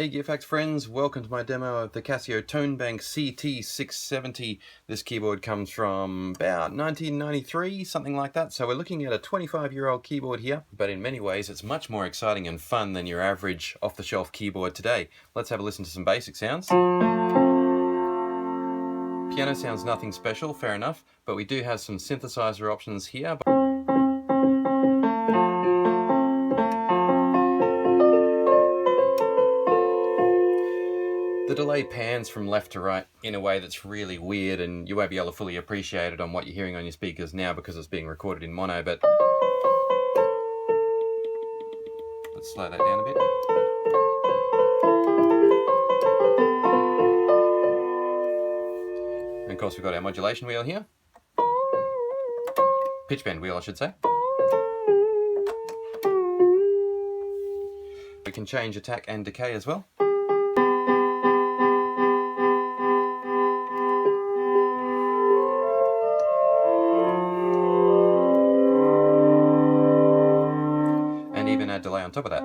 Hey Gearfacts friends, welcome to my demo of the Casio CT-670. This keyboard comes from about 1993, something like that, so we're looking at a 25-year-old keyboard here, but in many ways it's much more exciting and fun than your average off-the-shelf keyboard today. Let's have a listen to some basic sounds. Piano sounds nothing special, fair enough, but we do have some synthesizer options here. The delay pans from left to right in a way that's really weird, and you won't be able to fully appreciate it on what you're hearing on your speakers now because it's being recorded in mono, but let's slow that down a bit. And of course we've got our modulation wheel here. Pitch bend wheel, I should say. We can change attack and decay as well. And even add delay on top of that.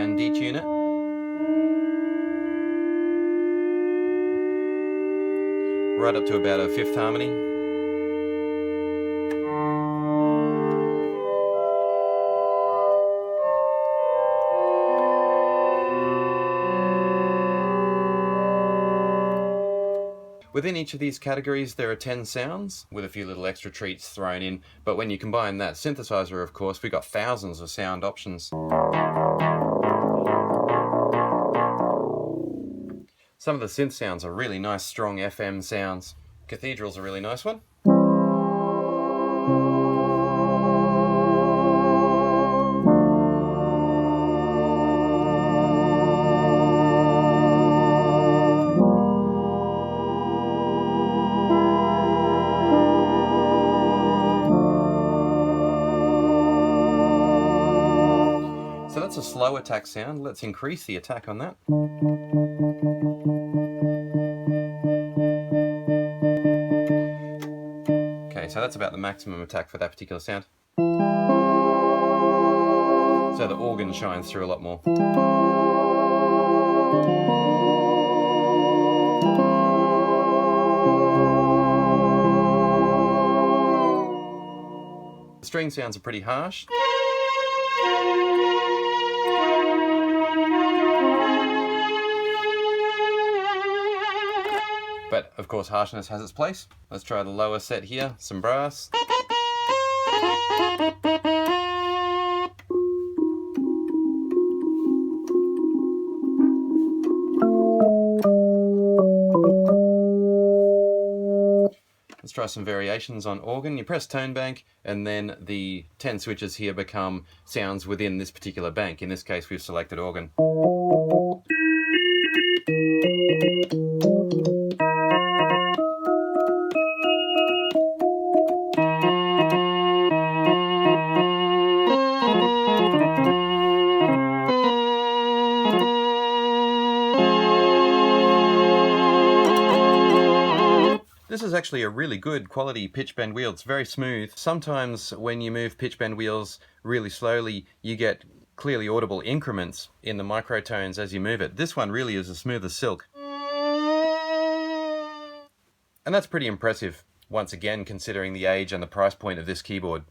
And detune it. Right up to about a fifth harmony. Within each of these categories there are 10 sounds, with a few little extra treats thrown in, but when you combine that synthesizer, of course, we've got thousands of sound options. Some of the synth sounds are really nice, strong FM sounds. Cathedral's a really nice one. So that's a slow attack sound. Let's increase the attack on that. Okay, so that's about the maximum attack for that particular sound. So the organ shines through a lot more. The string sounds are pretty harsh. But of course harshness has its place. Let's try the lower set here, some brass. Let's try some variations on organ. You press tone bank and then the 10 switches here become sounds within this particular bank. In this case we've selected organ. This is actually a really good quality pitch bend wheel. It's very smooth. Sometimes when you move pitch bend wheels really slowly, you get clearly audible increments in the microtones as you move it. This one really is as smooth as silk. And that's pretty impressive, once again, considering the age and the price point of this keyboard.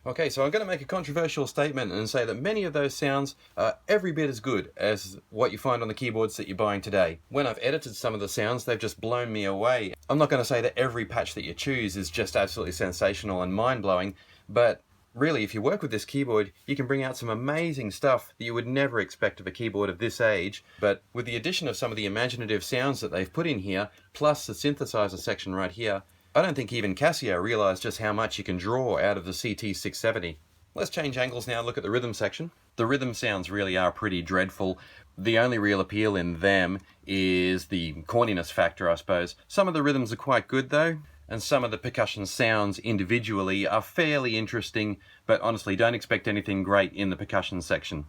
Okay, so I'm going to make a controversial statement and say that many of those sounds are every bit as good as what you find on the keyboards that you're buying today. When I've edited some of the sounds, they've just blown me away. I'm not going to say that every patch that you choose is just absolutely sensational and mind-blowing, but really, if you work with this keyboard, you can bring out some amazing stuff that you would never expect of a keyboard of this age. But with the addition of some of the imaginative sounds that they've put in here, plus the synthesizer section right here, I don't think even Casio realized just how much you can draw out of the CT-670. Let's change angles now and look at the rhythm section. The rhythm sounds really are pretty dreadful. The only real appeal in them is the corniness factor, I suppose. Some of the rhythms are quite good though, and some of the percussion sounds individually are fairly interesting, but honestly don't expect anything great in the percussion section.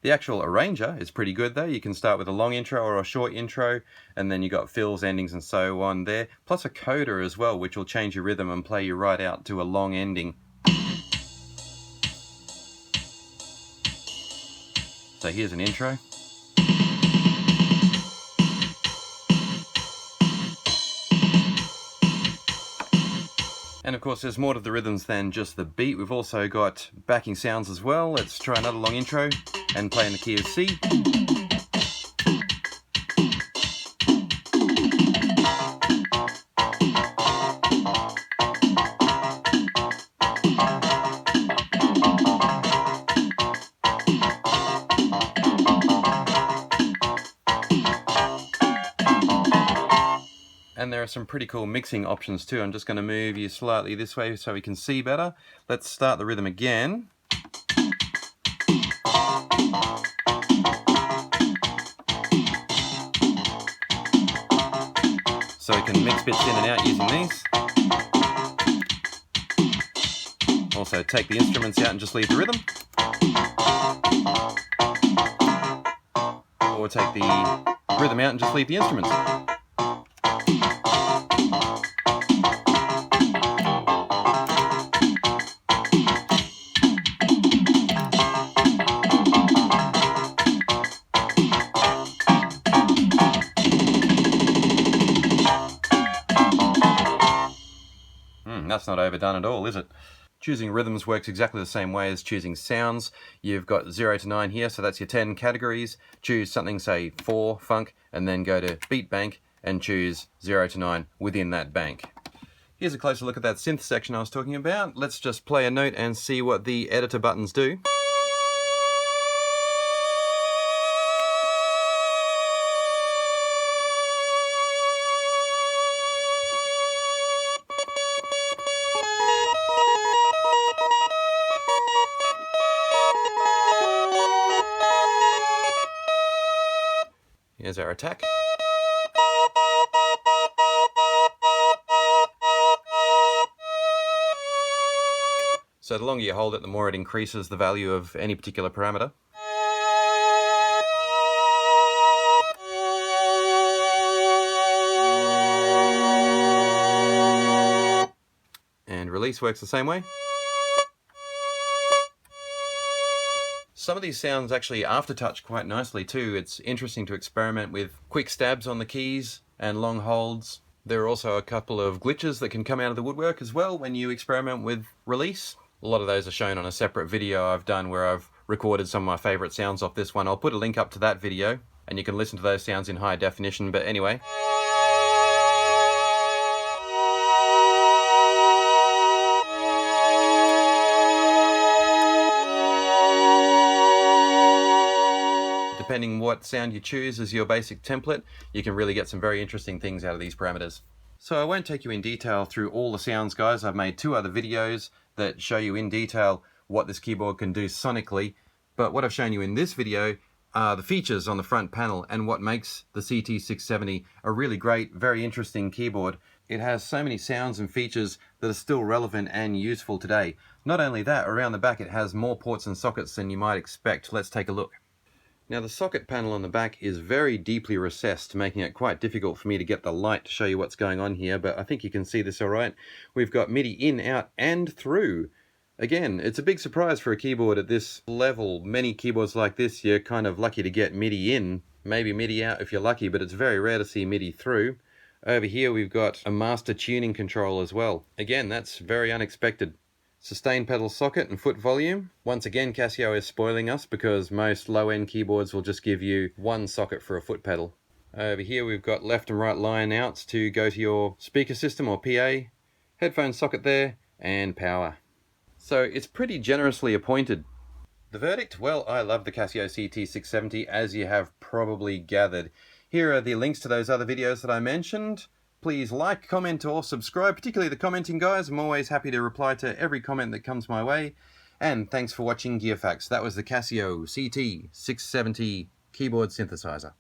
The actual arranger is pretty good though. You can start with a long intro or a short intro, and then you got fills, endings, and so on there. Plus a coda as well, which will change your rhythm and play you right out to a long ending. So here's an intro. And of course there's more to the rhythms than just the beat. We've also got backing sounds as well. Let's try another long intro and play in the key of C. And there are some pretty cool mixing options too. I'm just going to move you slightly this way so we can see better. Let's start the rhythm again. So we can mix bits in and out using these. Also take the instruments out and just leave the rhythm. Or take the rhythm out and just leave the instruments. That's not overdone at all, is it? Choosing rhythms works exactly the same way as choosing sounds. You've got 0 to 9 here, so that's your 10 categories. Choose something, say 4, funk, and then go to beat bank and choose 0 to 9 within that bank. Here's a closer look at that synth section I was talking about. Let's just play a note and see what the editor buttons do. Here's our attack. So the longer you hold it, the more it increases the value of any particular parameter. And release works the same way. Some of these sounds actually aftertouch quite nicely too. It's interesting to experiment with quick stabs on the keys and long holds. There are also a couple of glitches that can come out of the woodwork as well when you experiment with release. A lot of those are shown on a separate video I've done where I've recorded some of my favorite sounds off this one. I'll put a link up to that video and you can listen to those sounds in high definition, but anyway. Depending what sound you choose as your basic template, you can really get some very interesting things out of these parameters. So I won't take you in detail through all the sounds, guys. I've made 2 other videos that show you in detail what this keyboard can do sonically, but what I've shown you in this video are the features on the front panel and what makes the CT-670 a really great, very interesting keyboard. It has so many sounds and features that are still relevant and useful today. Not only that, around the back it has more ports and sockets than you might expect. Let's take a look. Now the socket panel on the back is very deeply recessed, making it quite difficult for me to get the light to show you what's going on here, but I think you can see this all right. We've got MIDI in, out, and through. Again, it's a big surprise for a keyboard at this level. Many keyboards like this, you're kind of lucky to get MIDI in, maybe MIDI out if you're lucky, but it's very rare to see MIDI through. Over here we've got a master tuning control as well. Again, that's very unexpected. Sustain pedal socket and foot volume. Once again, Casio is spoiling us because most low-end keyboards will just give you 1 socket for a foot pedal. Over here we've got left and right line outs to go to your speaker system or PA, headphone socket there, and power. So it's pretty generously appointed. The verdict? Well, I love the Casio CT-670, as you have probably gathered. Here are the links to those other videos that I mentioned. Please like, comment, or subscribe, particularly the commenting guys. I'm always happy to reply to every comment that comes my way. And thanks for watching Gear Facts. That was the Casio CT-670 keyboard synthesizer.